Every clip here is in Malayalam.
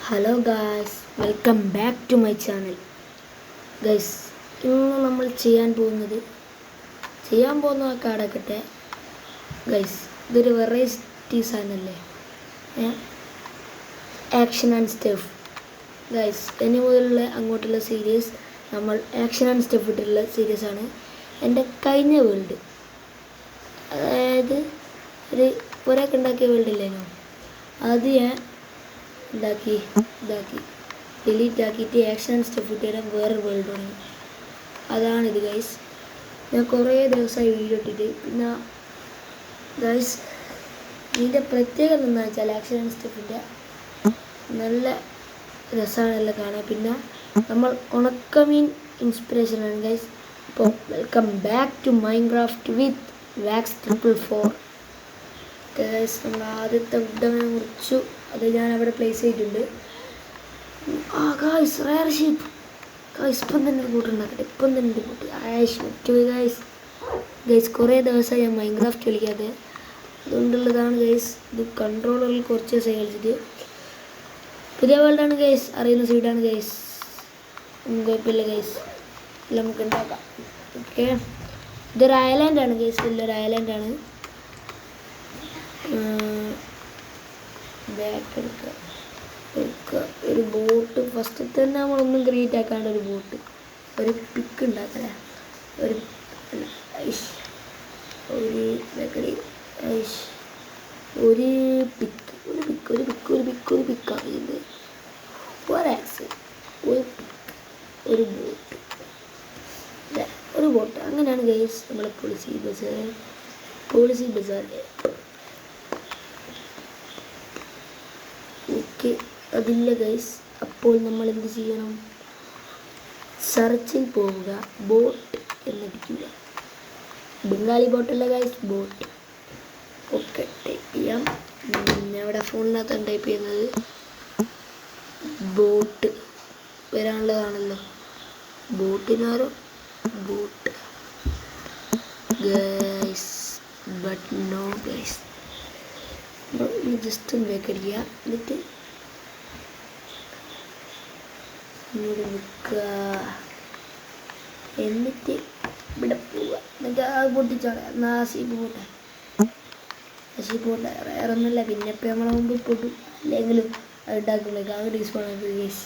Hello guys, welcome back to my channel. Guys, ഇന്ന് നമ്മൾ ചെയ്യാൻ പോകുന്ന കാടക്കട്ടെ. ഗൈസ്, ഇതൊരു വെറൈറ്റി സാധനമല്ലേ, ആക്ഷൻ ആൻഡ് സ്റ്റഫ്. ഗൈസ്, ഇനി മുതലുള്ള അങ്ങോട്ടുള്ള സീരീസ് നമ്മൾ ആക്ഷൻ ആൻഡ് സ്റ്റഫ് ഇട്ടുള്ള സീരീസാണ്. എൻ്റെ കഴിഞ്ഞ വേൾഡ്, അതായത് ഒരാൾക്ക് ഉണ്ടാക്കിയ വേൾഡ് ഇല്ലേനോ, അത് ഞാൻ ഇതാക്കി ഡിലീറ്റ് ആക്കിയിട്ട് ആക്ഷൻ സ്റ്റെപ്പ് ഇട്ട് തരാൻ വേറൊരു വേൾഡ് തുടങ്ങി. അതാണിത് ഗൈസ്. ഞാൻ കുറേ ദിവസമായി വീഡിയോ ഇട്ടിട്ട്. പിന്നെ ഗൈസ്, ഇതിൻ്റെ പ്രത്യേകത എന്താണെന്ന് വെച്ചാൽ ആക്ഷൻ സ്റ്റെപ്പിൻ്റെ നല്ല രസമാണെല്ലാം കാണാൻ. പിന്നെ നമ്മൾ ഉണക്കമീൻ ഇൻസ്പിറേഷനാണ് ഗൈസ്. അപ്പോൾ welcome back to Minecraft with wax 444. Guys, നമ്മൾ ആദ്യത്തെ വുഡങ്ങനെ മുറിച്ചു. അത് ഞാൻ അവിടെ പ്ലേസ് ചെയ്തിട്ടുണ്ട്. Guys, rare sheep. ഗൈസ്, ഇപ്പം തന്നെ ഒരു ബോട്ട് ഉണ്ടാക്കട്ടെ. ഗൈസ്, കുറേ ദിവസമായി ഞാൻ മൈൻക്രാഫ്റ്റ് കളിക്കാതെ, അതുകൊണ്ടുള്ളതാണ് ഗൈസ്. ഇത് കൺട്രോളറിൽ കുറച്ച് ദിവസമായി കളിച്ചിട്ട്. പുതിയ വേൾഡാണ് ഗൈസ്, അറിയുന്ന സീഡാണ് ഗൈസ്. കുഴപ്പമില്ല ഗൈസ്, എല്ലാം നമുക്ക് ഉണ്ടാക്കാം. ഓക്കെ, ഇതൊരു ഐലാൻഡാണ് ഗൈസ്, വലിയൊരു ഐലാൻഡാണ്. ബാക്ക് എടുക്കുക. ഒരു ബോട്ട് ഫസ്റ്റ് തന്നെ നമ്മളൊന്നും ക്രിയേറ്റ് ആക്കാണ്ട് ഒരു ബോട്ട്, ഒരു പിക്ക് ഉണ്ടാക്കല, ഒരു പിക്കാണ്. ഒരാക്സ്, ഒരു ബോട്ട്. അങ്ങനെയാണ് ഗൈസ് നമ്മളെ പോളിസി ബസാറിൻ്റെ. ഓക്കെ, അതില്ല ഗൈസ്. അപ്പോൾ നമ്മൾ എന്ത് ചെയ്യണം? സെർച്ചിൽ പോവുക, ബോട്ട് എന്നടിക്കുക. ബംഗാളി ബോട്ടല്ല ഗൈസ്, ബോട്ട്. ഓക്കെ, ടൈപ്പ് ചെയ്യാം. അവിടെ ഫോണിനകത്താണ് ടൈപ്പ് ചെയ്യുന്നത്. ബോട്ട് വരാനുള്ളതാണല്ലോ. ബോട്ടിനാരോ boat guys, but no guys. Just ഒന്ന് വേക്കടിക്കുക. എന്നിട്ട് ഇങ്ങോട്ട് നിൽക്കുക. എന്നിട്ട് ഇവിടെ പോവുക. എന്നിട്ട് അത് പൊട്ടിച്ചോളെ. നാശിപ്പ് പോട്ടെ. വേറെ ഒന്നുമില്ല. പിന്നെ ഇപ്പം നമ്മളെ മുമ്പ് പൊട്ടും, അല്ലെങ്കിലും അത് ഉണ്ടാക്കുമ്പോഴേക്കും അത് ഡിസ്പോൺ ആക്കി കേസ്.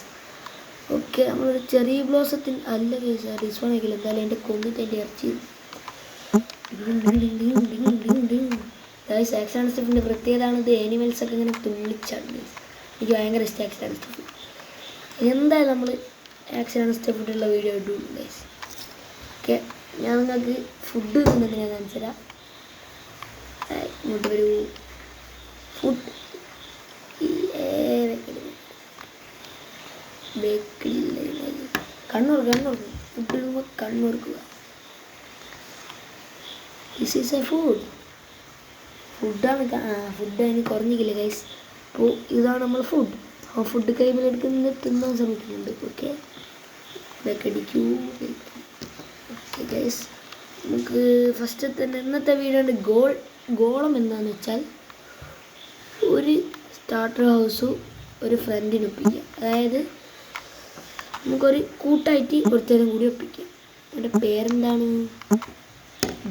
ഓക്കെ, നമ്മളൊരു ചെറിയ ബ്ലോസത്തിൽ അല്ല കേസ് ഡിസ്പോൺ ആക്കില്ല. എന്തായാലും എൻ്റെ കൊന്നിട്ട് എൻ്റെ ഇറച്ചി. ഗൈസ്, ആക്ഷൻ സ്റ്റെപ്പിൻ്റെ പ്രത്യേകതയാണ് ഇത്. ആനിമൽസൊക്കെ ഇങ്ങനെ തുള്ളിച്ചാണ് ഗൈസ്. എനിക്ക് ഭയങ്കര ഇഷ്ടം ആക്ഷൻ സ്റ്റെപ്പ്. എന്തായാലും നമ്മൾ ആക്ഷൻ സ്റ്റെപ്പിട്ടുള്ള വീഡിയോ ഇട്ടു ഗൈസ്. ഓക്കെ, ഞാൻ നിങ്ങൾക്ക് ഫുഡ് തിന്നതിന് ഞാൻ കാണിച്ചു തരാം. ഇങ്ങോട്ട് ഒരു ഫുഡ് കണ്ണൂർക്കുക. ഫുഡ് ഇടുമ്പോൾ കണ്ണൂർക്കുക. ദിസ് ഈസ് എ ഫുഡാണ്. ഫുഡ് അതിന് കുറഞ്ഞില്ല ഗൈസ്. അപ്പോൾ ഇതാണ് നമ്മൾ ഫുഡ്. ആ ഫുഡ് കൈമിലെടുക്കുന്ന തിന്നാൻ ശ്രമിക്കുന്നുണ്ട്. ഓക്കെ, ഇതൊക്കെ അടിക്കൂ. ഓക്കെ ഗൈസ്, നമുക്ക് ഫസ്റ്റ് തന്നെ ഇന്നത്തെ വീഡിയോയുടെ ഗോളം എന്താണെന്ന് വെച്ചാൽ, ഒരു സ്റ്റാർട്ടർ ഹൗസും ഒരു ഫ്രണ്ടിന് ഒപ്പിക്കുക. അതായത് നമുക്കൊരു കൂട്ടായിട്ട് ഒരുത്തരം കൂടി ഒപ്പിക്കാം. എൻ്റെ പേരെന്താണ്?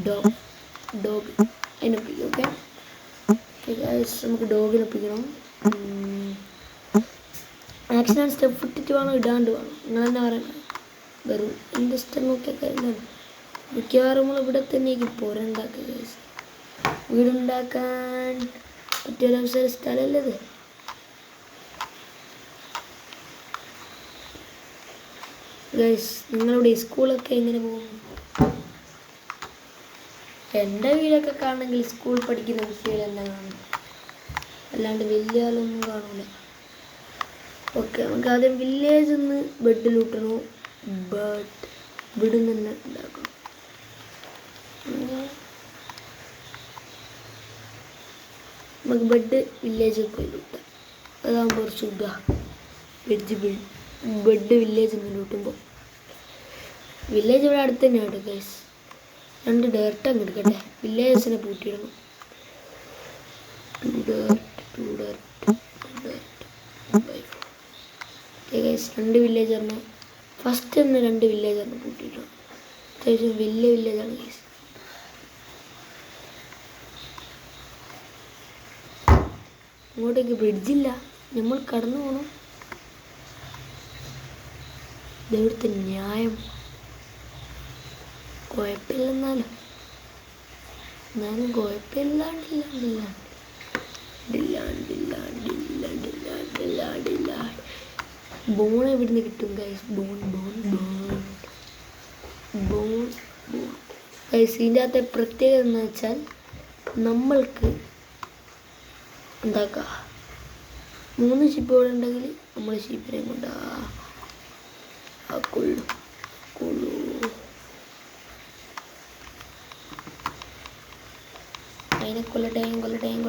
ഡോഗ്. അതിനൊപ്പിക്കും. ഓക്കെ ഗൈസ്, നമുക്ക് ഡോഗിനെ ഒപ്പിക്കണം. ആക്ഷൻ ആൻഡ് സ്റ്റെപ്പ് ഇട്ടിട്ട് വേണം, ഇടാണ്ട് വേണം. നിങ്ങൾ തന്നെ പറയണം. വെറും എൻ്റെ ഇഷ്ടം നോക്കിയാൽ കഴിഞ്ഞാൽ മിക്കവാറും നമ്മൾ ഇവിടെ തന്നെയായിരിക്കും പോരുണ്ടാക്കുക ഗൈസ്. വീടുണ്ടാക്കാൻ പറ്റിയൊരവസരം സ്ഥലമല്ലേ ഇത്. ഗൈസ്, നിങ്ങളുടെ സ്കൂളൊക്കെ എങ്ങനെ പോകുന്നു? എൻ്റെ വീടൊക്കെ കാണണമെങ്കിൽ സ്കൂൾ പഠിക്കുന്ന കുട്ടികളെല്ലാം കാണും, അല്ലാണ്ട് വലിയ ആളൊന്നും കാണില്ല. ഓക്കെ, നമുക്ക് ആദ്യം വില്ലേജിൽ നിന്ന് ബെഡ് ലൂട്ടണോ, വീടിൽ നിന്ന് ഉണ്ടാക്കണം. നമുക്ക് ബെഡ് വില്ലേജിൽ പോയി ലൂട്ടാം. അതാകുമ്പോൾ ഒരു സുഖ. ബെഡ് വില്ലേജിൽ നിന്ന് ലൂട്ടുമ്പോൾ വില്ലേജ് ഇവിടെ അടുത്ത് തന്നെയാണ് ഗൈസ്. 2 ഡയറക്റ്റ് അങ്ങ് എടുക്കട്ടെ. വില്ലേജസിനെ പൂട്ടിയിടണം. 2 ഡയറക്റ്റ് 2 ഡയറക്റ്റ് 2 ഡയറക്റ്റ് 5 ഗൈസ് 2 വില്ലേജറിനെ ഫസ്റ്റ് തന്നെ 2 വില്ലേജറിനെ കൂട്ടിയിട്ടുണ്ട്. അത്യാവശ്യം വലിയ വില്ലേജാണ് ഗൈസ്. അങ്ങോട്ടേക്ക് ബ്രിഡ്ജില്ല, നമ്മൾ കടന്നു പോകണം. ഇവിടുത്തെ ന്യായം കുഴപ്പമില്ലെന്നാലും ബോൺ എവിടുന്ന് കിട്ടും ഗൈസ്? Bone guys. ഇതിൻ്റെ അകത്തെ പ്രത്യേകത എന്ന് വെച്ചാൽ നമ്മൾക്ക് എന്താക്കുക, 3 ഷിപ്പുകൾ ഉണ്ടെങ്കിൽ നമ്മൾ ഷിപ്പിനെ കൊണ്ട് കൊള്ളു അതിനെ കൊല്ലട്ടേയും പോർട്ടേയും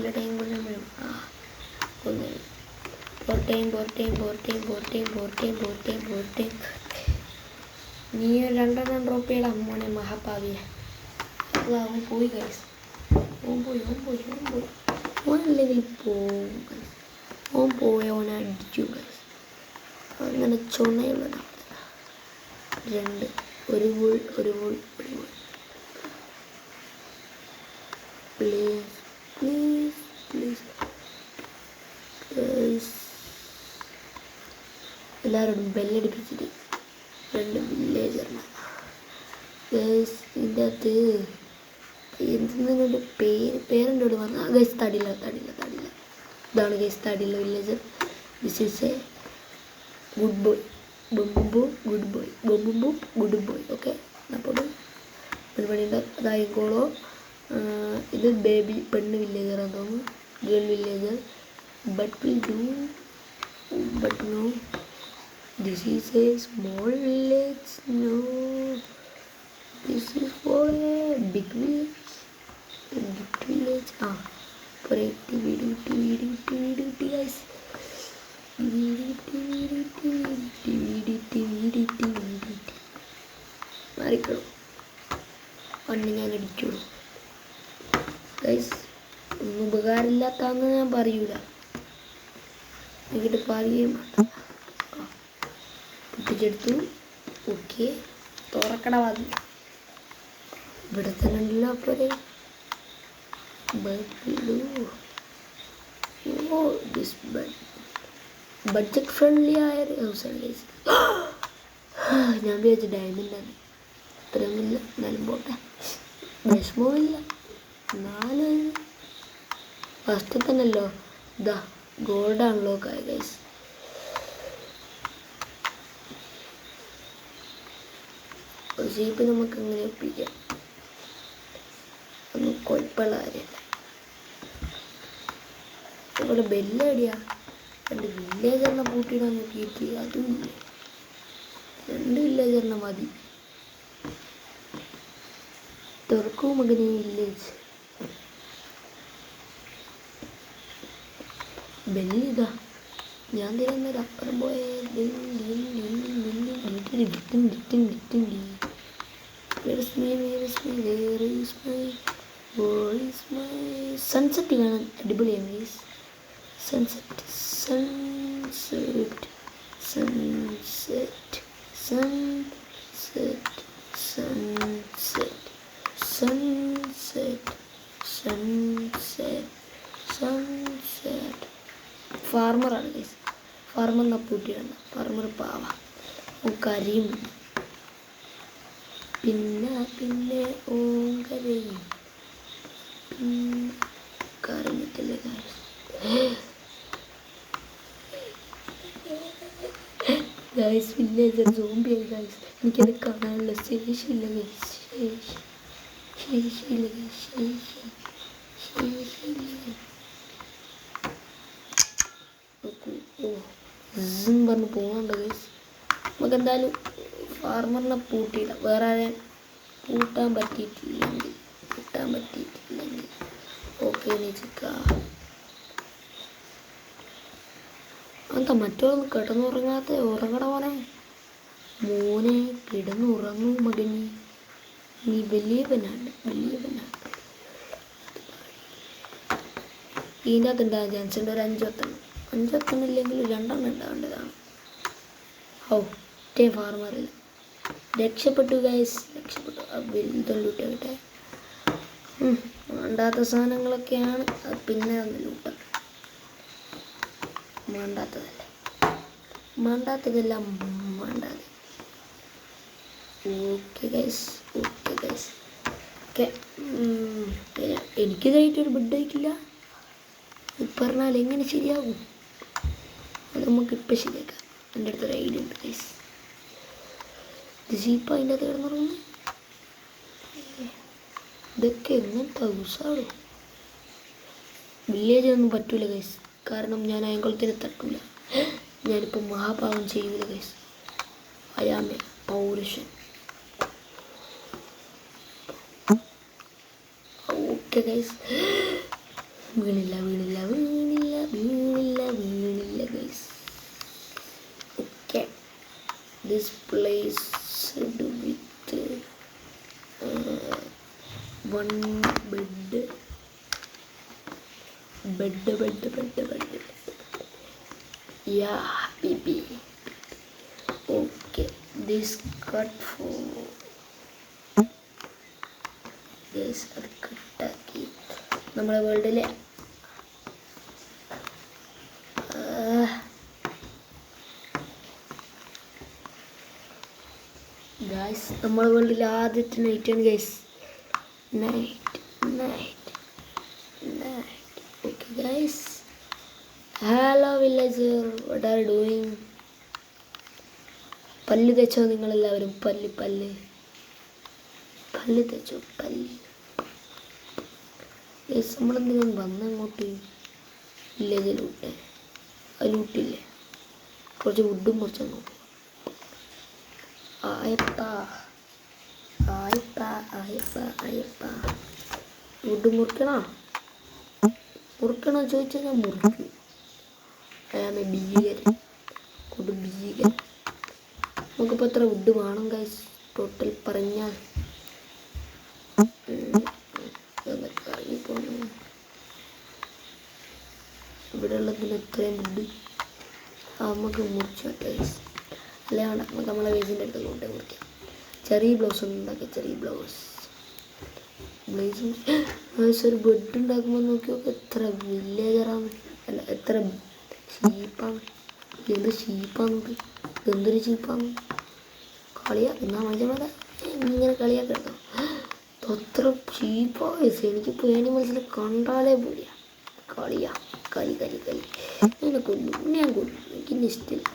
നീ 2 ഡ്രോപ്പ് ചെയ്യടാ മോനെ മഹാഭാവിയെ. അവൻ പോയി ഗൈസ്. ഓൻ ഓനല്ലെങ്കിൽ പോവും ഗൈസ്. ഓൻ പോയ ഓനെ അടിച്ചു ഗൈസ്. അങ്ങനെ ചുണയുള്ളതാണ്. 2 ഒരു ബുൾ പ്ലീസ് ഗൈസ്. എല്ലാവരോടും ബെല്ലടിപ്പിച്ചിട്ട് 2 വില്ലേജറിന് ഗൈസ്. ഇതിൻ്റെ അകത്ത് എന്തെങ്കിലും പേരെന്തോട് പറഞ്ഞ ഗൈസ്. തടില്ല. ഇതാണ് ഗൈസ് തടിയുള്ള villager. This is a good boy. ബൊമ്പും ഗുഡ് ബോയ്. ഓക്കെ, അപ്പോൾ പരിപാടിയുണ്ട്. അതായിക്കോളോ. ഇത് ബേബി പെണ്ണ് വില്ലേജറാന്ന് തോന്നുന്നു, girl villager. But no, this is a small village. No, this is for a big village. For a video guys. മാറിക്കോളൂ, പണ്ട് ഞാൻ അടിച്ചോളൂ ഗൈസ്. ഒന്നും ഉപകാരമില്ലാത്തതെന്ന് ഞാൻ പറയൂല, എന്നിട്ട് പറയുകയും പൊട്ടിച്ചെടുത്തു. ഓക്കെ, തുറക്കട വാതി. ഇവിടെ തന്നെ ഉണ്ടല്ലോ. അപ്പോൾ ബഡ്ജറ്റ് ഫ്രണ്ട്ലി ആയ ഹൗസാണ് ഗൈസ്. ഞാൻ വിചാരിച്ചു ഡയമണ്ടാണ്. ഇത്രയൊന്നുമില്ല, എന്നാലും പോട്ടെ, വിഷമവുമില്ല. 4 ഫസ്റ്റ് തന്നെയല്ലോ. ഇതാ ഗോൾഡ് അൺലോക്ക് ആയി ഗൈസ്. ഒരു ജീപ്പ് നമുക്ക് എങ്ങനെ ഒപ്പിക്കാം, ഒന്നും കുഴപ്പമുള്ള കാര്യമല്ല. ഇവിടെ ബെല്ലടിയാ. 2 വില്ലേജറിനെ കൂട്ടിയിടാൻ നോക്കിയിട്ട് അതുമില്ല. 2 വില്ലേജറിനെ മതി. തുറക്കൂ മകനെ വില്ലേജ്. ബെല്ലിതാ. ഞാൻ തരുന്നൊരു അപ്പുറം പോയ സൺസെറ്റ് കാണാൻ അടിപൊളിയാണ് ഗൈസ്. സൺസെറ്റ്. ഫാർമറാണ് ഗൈസ്. ഫാർമറിനെ പൂട്ടിയിടണ്ട. ഫാർമർ പാവ, കരയും. പിന്നെ ഓൻ കരയും. കരഞ്ഞിട്ടില്ല ഗൈസ്. വില്ലേജർ സോംബിയായി ഗൈസ്. എനിക്കത് കാണാനുള്ള ശേഷിയില്ല ഗൈസ്. ശേഷിയില്ല. പറഞ്ഞ് പോകണ്ട ഗൈസ്. നമുക്ക് എന്തായാലും ഫാർമറിനെ പൂട്ടിയിടാം. വേറെ ആരെ പൂട്ടാൻ പറ്റിയിട്ടില്ലെങ്കിൽ ഓക്കെ നീച്ചിക്ക. എന്താ മറ്റൊന്ന് കിടന്നുറങ്ങാത്ത? ഉറങ്ങട മോനെ കിടന്നുറങ്ങൂ മകനി. നീ വലിയവനാണ്. ഇതിൻ്റെ അകത്ത് ഉണ്ടാകാൻ ചാൻസ് ഉണ്ട്. ഒരു 5 ഇല്ലെങ്കിൽ 2 ഉണ്ടാവേണ്ടതാണ്. ഓ ഫാർമറിൽ രക്ഷപ്പെട്ടു ഗൈസ്, രക്ഷപ്പെട്ടു. ബിൽഡും ലൂട്ടാകട്ടെ. വേണ്ടാത്ത സാധനങ്ങളൊക്കെയാണ്, അത് പിന്നെ ഒന്ന് ലൂട്ട. വേണ്ടാത്തതെല്ലാം വേണ്ടാതെ. Okay guys. എനിക്കിതായിട്ടൊരു ബെഡ് വയ്ക്കില്ല പറഞ്ഞാൽ എങ്ങനെ ശരിയാകും? അത് നമുക്ക് ഇപ്പം ശരിയാക്കാം. എൻ്റെ അടുത്തൊരു ഐഡിയ ഉണ്ട് ഗൈസ്. ഇത് ജീപ്പ് അതിൻ്റെ അകത്ത് കിടന്നുറങ്ങുന്നു. ഇതൊക്കെ എങ്ങനത്തെ ഹൗസാണോ? വില്ലേജൊന്നും പറ്റൂല ഗൈസ്, കാരണം ഞാൻ അയങ്കുളത്തിന് തട്ടില്ല. ഞാനിപ്പോൾ മഹാഭാവം ചെയ്യൂല ഗൈസ്. അയാമേ പൗരുഷൻ. Okay guys. വീണില്ല guys. Okay, this place with one bed. Yeah, baby. Okay, this cut for this അത് കട്ടാക്കി നമ്മുടെ വേൾഡിലെ ഗൈസ്, നമ്മുടെ വേൾഡിലെ ആദ്യത്തെ നൈറ്റാണ് guys. Night. Okay guys. Hello villager, what are doing? പല്ല് തേച്ചോ നിങ്ങളെല്ലാവരും? പല്ല് തേച്ചോ. Guys, നമ്മളെന്തിനും വന്നങ്ങോട്ട് village ലൂട്ടില്ലേ? കുറച്ച് വുഡും കുറച്ച് നോക്കും. വുഡ് മുറിക്കണോ ചോദിച്ചാൽ ഞാൻ മുറിക്കും. അയാമേ ഭീകരൻ. നമുക്കിപ്പോൾ എത്ര വുഡ് വേണം ഗൈസ് ടോട്ടൽ പറഞ്ഞാൽ? ഇറങ്ങിപ്പോണു. ഇവിടെ ഉള്ളതിന് എത്രയും വുഡ് നമുക്ക് മുറിച്ചോട്ടെ ഗൈസ്. അല്ല വേണ്ട, നമുക്ക് നമ്മളെ വേസിൻ്റെ അടുത്ത് കൊണ്ട് മുറിക്കാം. ചെറിയ ബ്ലൗസ് ഒന്നും ഉണ്ടാക്കിയ ചെറിയ ബ്ലൗസും ഒരു ബെഡ് ഉണ്ടാക്കുമ്പോൾ നോക്കി നോക്കി എത്ര വില്ലേജറാണ്. അല്ല, എത്ര ഷീപ്പാണ്. എന്തൊരു ഷീപ്പാണ്. എന്നാ മനുഷ്യന്മാരെ ഇങ്ങനെ കളിയാക്കട്ടോ. അത്ര ഷീപ്പാ. എനിക്കിപ്പോൾ ആനിമൽസിനെ കണ്ടാലേ പോലെയാ. കളി എന്നെ കൊല്ലും. എനിക്കിഷ്ടമില്ല.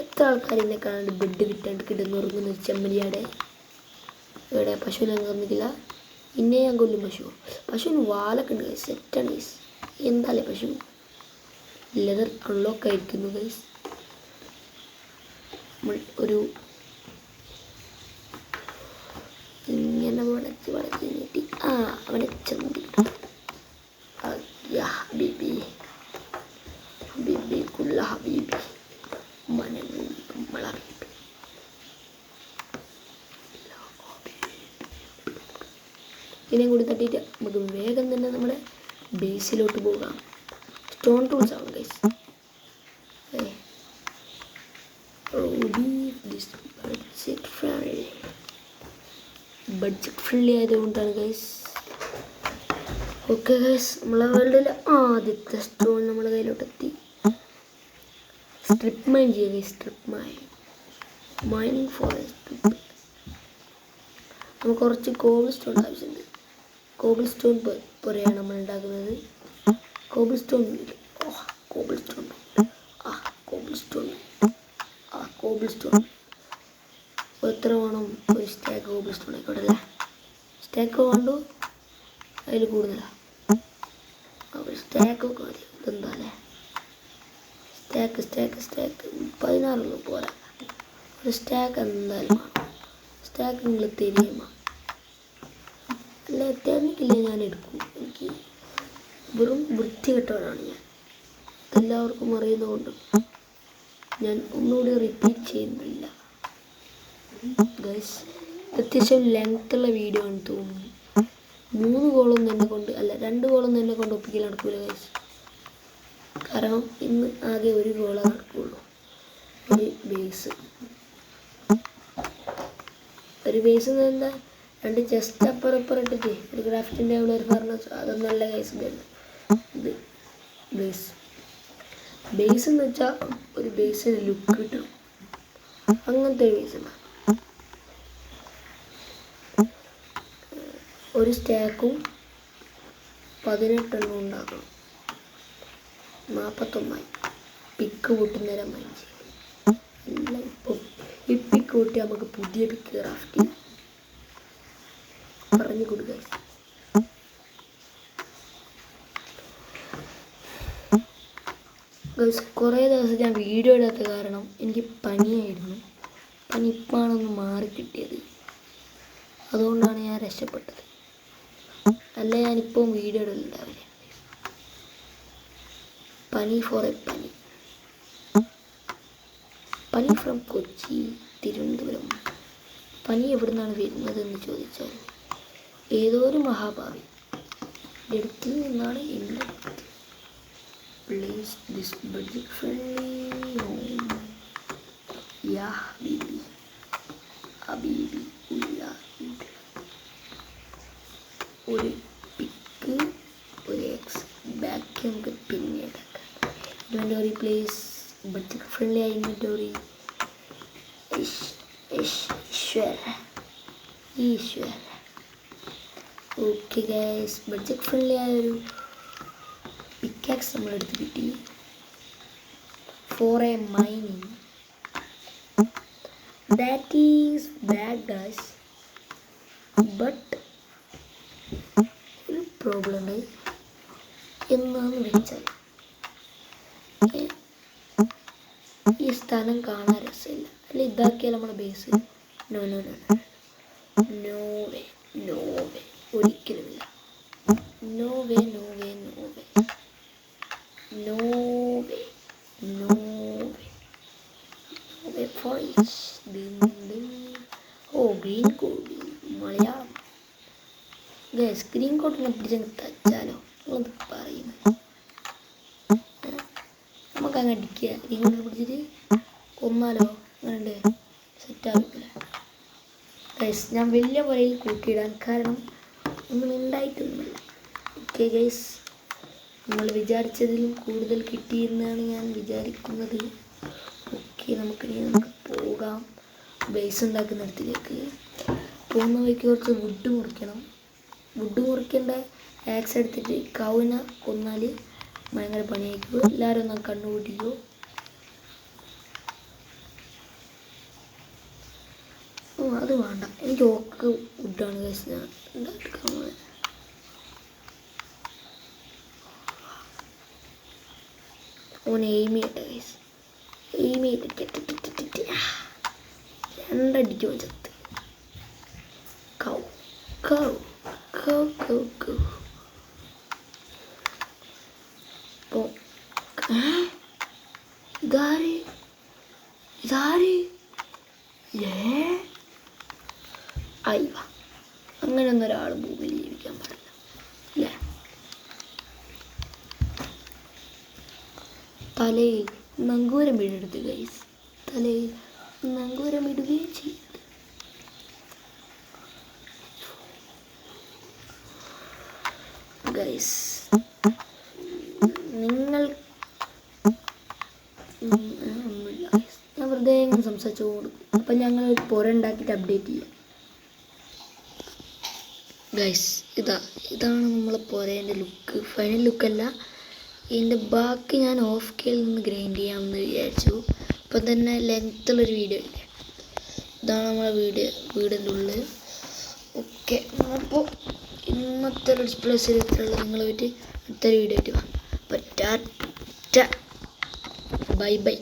എത്ര ആൾക്കാർ എന്നെ കാണാണ്ട് ബെഡ് കിട്ടാണ്ട് കിടന്നുറങ്ങുന്ന ഒരു ചെമ്മരിയാടെ. ഇവിടെ പശുവിനെ കന്നിക്കില്ല, ഇന്നെ ഞാൻ കൊല്ലും. പശുവിന് വാലൊക്കെ ഉണ്ട് ഗൈസ്, സെറ്റാണ് ഗൈസ്. എന്താല്ലേ പശു ലെതർ അൺലോക്ക് ആയിരിക്കുന്നു ഗൈസ്. ഒരു ഇങ്ങനെ വളച്ച് നീട്ടി അവനെ ചന്തി. ഹബീബി കുല്ല ഹബീബി നമ്മളെ ഇതിനെയും കൂടി തട്ടിയിട്ട് നമുക്ക് വേഗം തന്നെ നമ്മുടെ ബേസിലോട്ട് പോകാം. സ്റ്റോൺ ടൂൾസ് ആവും ഗൈസ്. ബഡ്ജറ്റ് ഫ്രണ്ട്ലി ആയതുകൊണ്ടാണ് ഗൈസ്. ഓക്കെ ഗൈസ്, നമ്മളെ വേൾഡിൽ ആദ്യത്തെ സ്റ്റോൺ നമ്മളെ കയ്യിലോട്ടെത്തി. സ്ട്രിപ്പ് മൈൻ ചെയ്യുക. Mining forest. നമുക്ക് കുറച്ച് കോബിൾ സ്റ്റോൺ ആവശ്യമുണ്ട്. കോബിൾ സ്റ്റോൺ പുരയാണ് നമ്മൾ ഉണ്ടാക്കുന്നത്. കോബിൾ സ്റ്റോൺ എത്ര വേണം? ഒരു സ്റ്റാക്ക് കോബിൾ സ്റ്റോൺ ആയിക്കോട്ടെ അല്ലേ? സ്റ്റാക്ക് വേണ്ടു, അതിൽ കൂടുതലാണ്. ഒരു സ്റ്റാക്കൊക്കെ മതി. ഇതെന്താ അല്ലേ? സ്റ്റാക്ക് 16 പോരാ. ഒരു സ്റ്റാക്ക് എന്തായാലും വേണം. സ്റ്റാക്ക് നിങ്ങൾ തരുമോ? അല്ല, തരുന്നില്ല ഞാൻ എടുക്കും. എനിക്ക് വെറും വൃത്തികെട്ടവനാണ് ഞാൻ, എല്ലാവർക്കും അറിയുന്നതുകൊണ്ട് ഞാൻ ഒന്നുകൂടി റിപ്പീറ്റ് ചെയ്യുന്നില്ല ഗൈസ്. അത്യാവശ്യം ലെങ്ത്തുള്ള വീഡിയോ ആണ് തോന്നുന്നു. 3 കോളൊന്നും എന്നെ കൊണ്ട്, അല്ല 2 കോളൊന്നും എന്നെ കൊണ്ട് ഒപ്പിക്കൽ നടക്കൂല ഗൈസ്. കാരണം ഇന്ന് ആകെ 1 കോളേ നടക്കുള്ളൂ. ഒരു ബേസ്. ഒരു ബേസ് എന്ന് എന്താ, 2 ചെസ്റ്റ് അപ്പുറം ഇട്ടിട്ട് ഒരു ക്രാഫ്റ്റിൻ്റെ അവിടെ ഒരു ഫർണിച്ചർ, അതൊന്നല്ല ഗൈസ്. ഇത് ബേസ്. ബേസ് എന്ന് വെച്ചാൽ ഒരു ബേസിന് ലുക്ക് കിട്ടും, അങ്ങനത്തെ ഒരു ബേസ് ഉണ്ടാകും. ഒരു സ്റ്റാക്കും 18 ഉണ്ടാക്കണം. 49 പിക്ക് കൂട്ടുന്നേരം മൈൻഡ് എല്ലാം. ഇപ്പം ഈ പിക്ക് കൂട്ടി നമുക്ക് പുതിയ പിക്ക് ക്രാഫ്റ്റ് ചെയ്യാം. പറഞ്ഞു കൊടുക്കുക. കുറേ ദിവസം ഞാൻ വീഡിയോ ഇടാത്ത കാരണം എനിക്ക് പനിയായിരുന്നു. പനി ഇപ്പാണൊന്ന് മാറി കിട്ടിയത്, അതുകൊണ്ടാണ് ഞാൻ രക്ഷപ്പെട്ടത്. അല്ല ഞാനിപ്പം വീഡിയോ ഇടലുണ്ടാവില്ല. പനി ഫോർ എ പനി. പനി ഫ്രം കൊച്ചി, തിരുവനന്തപുരം. പനി എവിടെ നിന്നാണ് വരുന്നതെന്ന് ചോദിച്ചാൽ ഏതോ ഒരു മഹാഭാവി അടുത്ത് നിന്നാണ് എന്നെ. Place this budget friendly home. യാ ഹബീബി ഹബീബി ഉല്ലാ. ഒരു പിക്ക്, ഒരു എക്സ് ബാക്ക് നമുക്ക് പിന്നീട് ഇൻവെൻറ്റോറി. പ്ലേസ് ബഡ്ജറ്റ് ഫ്രണ്ട്ലി ആയ ഇൻവെൻറ്റോറി. ഈശ്വര. ഓക്കെ ഗൈസ്, ബഡ്ജറ്റ് ഫ്രണ്ട്ലി ആയൊരു പിക്കാക്സ് നമ്മളെടുത്ത് കിട്ടി. For a mining. That is bad guys. But ഒരു പ്രോബ്ലം ഉണ്ട്. എന്നാന്ന് വെച്ചാൽ ഈ സ്ഥലം കാണാൻ രസമില്ല. അല്ല ഇതാക്കിയാൽ നമ്മുടെ base. No no no no way, no way, ഒരിക്കലുമില്ല. No way, no way, no way, no way, no way, no way for each. Oh green code Malayalam. Screen കോട്ടിനെ പിടിച്ചങ്ങ് തച്ചാലോ അത് പറയുന്നത്. നമുക്കങ്ങ് അടിക്കുക. ഗ്രീൻ കോട്ടിനെ പിടിച്ചിട്ട് കൊന്നാലോ? അങ്ങനെ സെറ്റാവില്ല ഗൈസ്. ഞാൻ വലിയ പുരയിൽ കൂട്ടിയിടാൻ കാരണം ഒന്നും ഉണ്ടായിട്ടൊന്നുമില്ല. ഓക്കെ ഗൈസ്, നമ്മൾ വിചാരിച്ചതിലും കൂടുതൽ കിട്ടിയെന്നാണ് ഞാൻ വിചാരിക്കുന്നത്. ഓക്കെ, നമുക്ക് പോകാം ബേസ് ഉണ്ടാക്കുന്നിടത്തിലേക്ക്. പോകുന്ന വഴിക്ക് കുറച്ച് വുഡ് മുറിക്കണം. വുഡ് മുറിക്കേണ്ട ആക്സ് എടുത്തിട്ട് കൗവിനെ കൊന്നാൽ ഭയങ്കര പണിയായിരിക്കും. എല്ലാവരും ഒന്ന് കണ്ണുകൂട്ടിക്കോ. അത് വേണ്ട, എനിക്ക് ഓക്ക് വുഡാണ് ഗൈസ് ഞാൻ ഉണ്ടാക്കാൻ പോകുന്നത്. ഓൻ എയിം ചെയ്യട്ടെ ഗൈസ്. എയിം ചെയ്തിട്ട് 2 അടിക്കും ചത്ത്. കൗ കൗ കൗ കൗ കൗ. ഇതാര് അയ്യ, അങ്ങനെയൊന്നും ഒരാൾ ഭൂമിയിൽ ജീവിക്കാൻ പാടില്ല അല്ലേ? തലയിൽ നങ്കൂരം ഇടരുത് ഗൈസ്. തലയിൽ നങ്കൂരം ഇടുകയും ചെയ്യരുത്. ഗൈസ് നിങ്ങൾ ഒന്നുമില്ല ഗൈസ്, ഞാൻ വെറുതെ ഇങ്ങനെ സംസാരിച്ചു കൊടുക്കും. അപ്പം ഞങ്ങൾ ഒരു പുര ഉണ്ടാക്കിയിട്ട് അപ്ഡേറ്റ് ചെയ്യാം ഗൈസ്. ഇതാണ് നമ്മളെ പുരേൻ്റെ ലുക്ക്. ഫൈനൽ ലുക്കല്ല, ഇതിൻ്റെ ബാക്കി ഞാൻ ഓഫ് കെയിൽ നിന്ന് ഗ്രൈൻഡ് ചെയ്യാമെന്ന് വിചാരിച്ചു. അപ്പം തന്നെ ലെങ്ത്തുള്ളൊരു വീഡിയോ ഇല്ലേ, ഇതാണ് നമ്മളെ വീടിൻ്റെ ഉള്ളിൽ. ഓക്കെ, അപ്പോൾ ഇന്നത്തെ ഡിസ്പ്ലേ സീരീസിലുള്ള നിങ്ങളെ പറ്റി അടുത്തൊരു വീഡിയോ ആയിട്ട് വാ. അപ്പോൾ ടാറ്റ, ബൈ ബൈ.